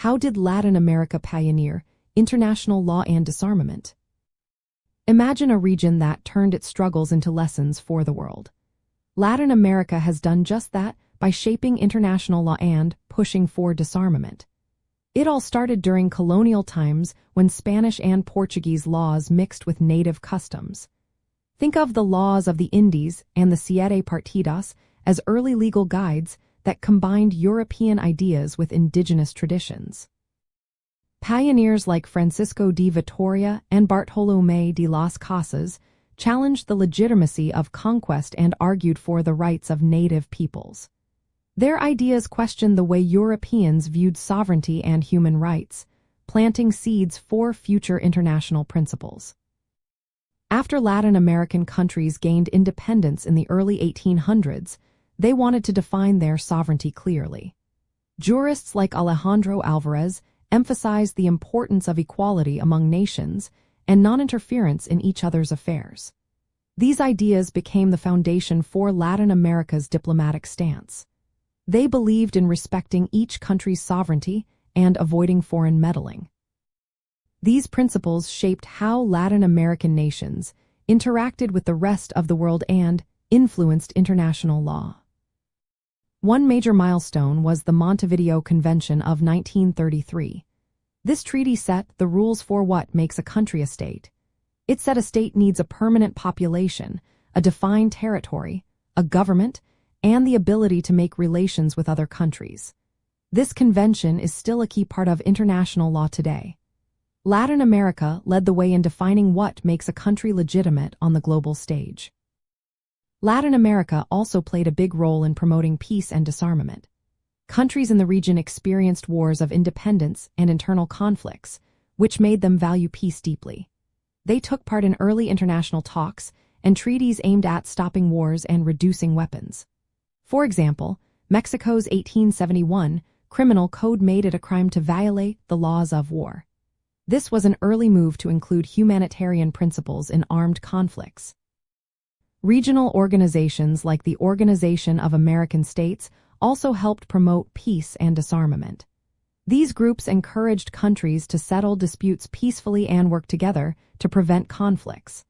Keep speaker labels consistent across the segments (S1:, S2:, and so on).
S1: How did Latin America pioneer international law and disarmament? Imagine a region that turned its struggles into lessons for the world. Latin America has done just that by shaping international law and pushing for disarmament. It all started during colonial times when Spanish and Portuguese laws mixed with native customs. Think of the laws of the Indies and the Siete Partidas as early legal guides that combined European ideas with indigenous traditions. Pioneers like Francisco de Vitoria and Bartolomé de las Casas challenged the legitimacy of conquest and argued for the rights of native peoples. Their ideas questioned the way Europeans viewed sovereignty and human rights, planting seeds for future international principles. After Latin American countries gained independence in the early 1800s, they wanted to define their sovereignty clearly. Jurists like Alejandro Alvarez emphasized the importance of equality among nations and non-interference in each other's affairs. These ideas became the foundation for Latin America's diplomatic stance. They believed in respecting each country's sovereignty and avoiding foreign meddling. These principles shaped how Latin American nations interacted with the rest of the world and influenced international law. One major milestone was the Montevideo Convention of 1933. This treaty set the rules for what makes a country a state. It said a state needs a permanent population, a defined territory, a government, and the ability to make relations with other countries. This convention is still a key part of international law today. Latin America led the way in defining what makes a country legitimate on the global stage. Latin America also played a big role in promoting peace and disarmament. Countries in the region experienced wars of independence and internal conflicts, which made them value peace deeply. They took part in early international talks and treaties aimed at stopping wars and reducing weapons. For example, Mexico's 1871 criminal code made it a crime to violate the laws of war. This was an early move to include humanitarian principles in armed conflicts. Regional organizations like the Organization of American States also helped promote peace and disarmament. These groups encouraged countries to settle disputes peacefully and work together to prevent conflicts.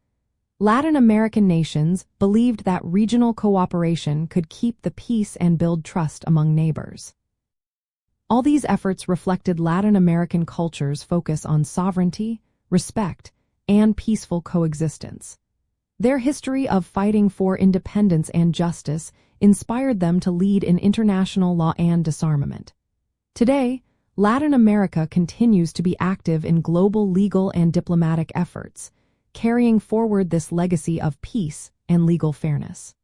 S1: Latin American nations believed that regional cooperation could keep the peace and build trust among neighbors. All these efforts reflected Latin American culture's focus on sovereignty, respect, and peaceful coexistence. Their history of fighting for independence and justice inspired them to lead in international law and disarmament. Today, Latin America continues to be active in global legal and diplomatic efforts, carrying forward this legacy of peace and legal fairness.